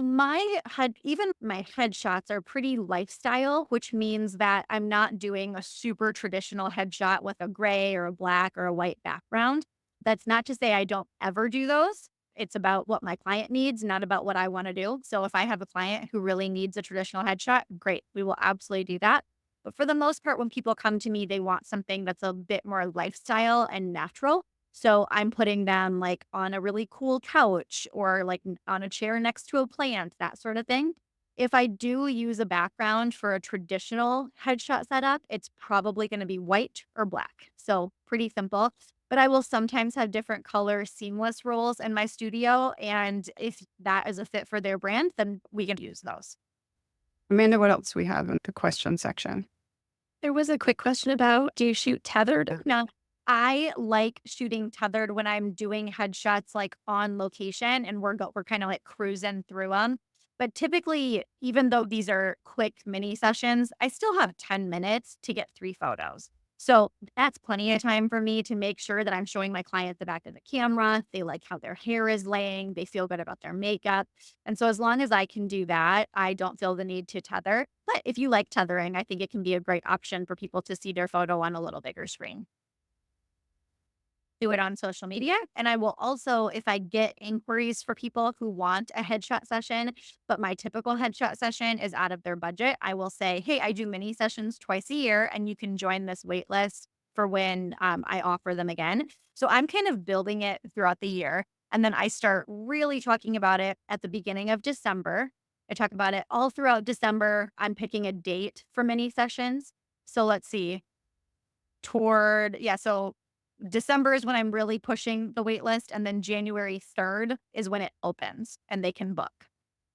even my headshots are pretty lifestyle, which means that I'm not doing a super traditional headshot with a gray or a black or a white background. That's not to say I don't ever do those. It's about what my client needs, not about what I want to do. So if I have a client who really needs a traditional headshot, great, we will absolutely do that. But for the most part, when people come to me, they want something that's a bit more lifestyle and natural. So I'm putting them like on a really cool couch or like on a chair next to a plant, that sort of thing. If I do use a background for a traditional headshot setup, it's probably going to be white or black. So pretty simple. But I will sometimes have different color seamless rolls in my studio. And if that is a fit for their brand, then we can use those. Amanda, what else we have in the question section? There was a quick question about, do you shoot tethered? No, I like shooting tethered when I'm doing headshots like on location and we're kind of like cruising through them. But typically, even though these are quick mini sessions, I still have 10 minutes to get 3 photos. So that's plenty of time for me to make sure that I'm showing my client the back of the camera. They like how their hair is laying. They feel good about their makeup. And so as long as I can do that, I don't feel the need to tether. But if you like tethering, I think it can be a great option for people to see their photo on a little bigger screen. Do it on social media. And I will also, if I get inquiries for people who want a headshot session, but my typical headshot session is out of their budget, I will say, hey, I do mini sessions twice a year and you can join this wait list for when I offer them again. So I'm kind of building it throughout the year. And then I start really talking about it at the beginning of December. I talk about it all throughout December. I'm picking a date for mini sessions. So let's see, so December is when I'm really pushing the wait list. And then January 3rd is when it opens and they can book.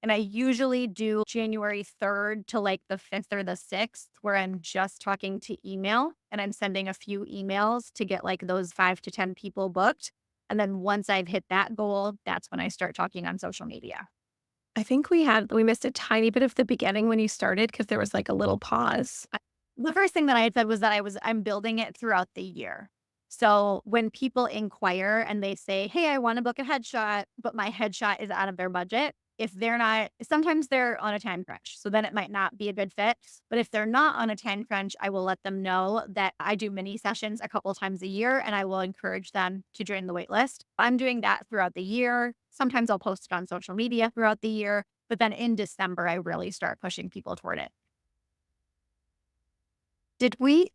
And I usually do January 3rd to like the 5th or the 6th, where I'm just talking to email and I'm sending a few emails to get like those 5 to 10 people booked. And then once I've hit that goal, that's when I start talking on social media. I think we missed a tiny bit of the beginning when you started because there was like a little pause. The first thing that I had said was that I'm building it throughout the year. So when people inquire and they say, hey, I want to book a headshot, but my headshot is out of their budget. If they're not, sometimes they're on a time crunch. So then it might not be a good fit. But if they're not on a time crunch, I will let them know that I do mini sessions a couple times a year and I will encourage them to join the wait list. I'm doing that throughout the year. Sometimes I'll post it on social media throughout the year. But then in December, I really start pushing people toward it. Did we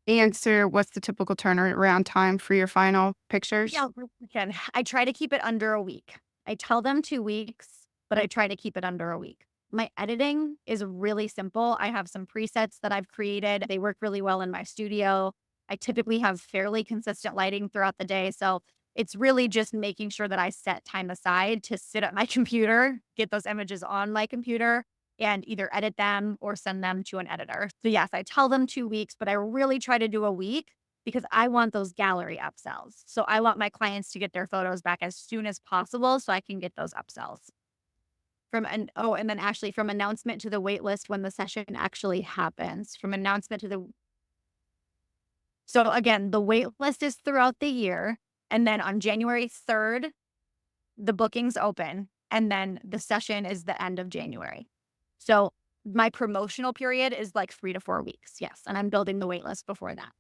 answer what's the typical turnaround time for your final pictures? Yeah, again, I try to keep it under a week. I tell them 2 weeks, but I try to keep it under a week. My editing is really simple. I have some presets that I've created. They work really well in my studio. I typically have fairly consistent lighting throughout the day. So it's really just making sure that I set time aside to sit at my computer, get those images on my computer, and either edit them or send them to an editor. So yes, I tell them 2 weeks, but I really try to do a week because I want those gallery upsells. So I want my clients to get their photos back as soon as possible so I can get those upsells. And then actually from announcement to the wait list when the session actually happens. So again, the wait list is throughout the year. And then on January 3rd, the bookings open. And then the session is the end of January. So my promotional period is like 3 to 4 weeks. Yes. And I'm building the wait list before that.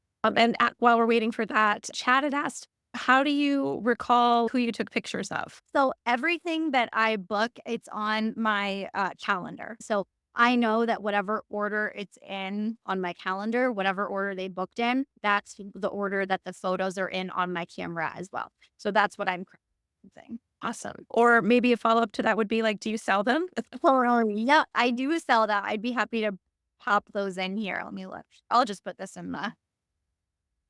While we're waiting for that, Chad had asked, how do you recall who you took pictures of? So everything that I book, it's on my calendar. So I know that whatever order it's in on my calendar, whatever order they booked in, that's the order that the photos are in on my camera as well. So that's what I'm saying. Awesome. Or maybe a follow-up to that would be like, do you sell them? Well, yeah, I do sell that. I'd be happy to pop those in here. Let me look. I'll just put this in the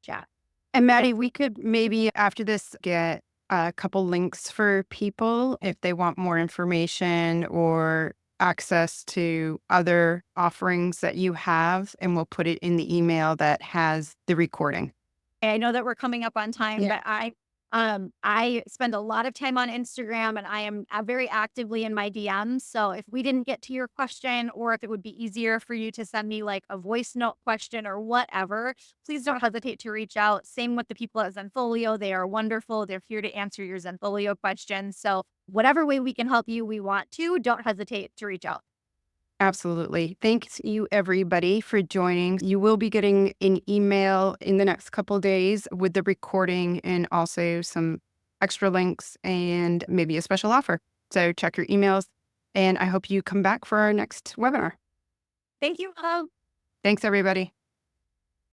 chat. And Maddie, we could maybe after this get a couple links for people if they want more information or access to other offerings that you have, and we'll put it in the email that has the recording. I know that we're coming up on time, Yeah. but I spend a lot of time on Instagram and I am very actively in my DMs. So if we didn't get to your question, or if it would be easier for you to send me like a voice note question or whatever, please don't hesitate to reach out. Same with the people at Zenfolio. They are wonderful. They're here to answer your Zenfolio questions. So whatever way we can help you, we want to. Don't hesitate to reach out. Absolutely. Thanks you everybody for joining. You will be getting an email in the next couple days with the recording and also some extra links and maybe a special offer. So check your emails, and I hope you come back for our next webinar. Thank you. Thanks everybody.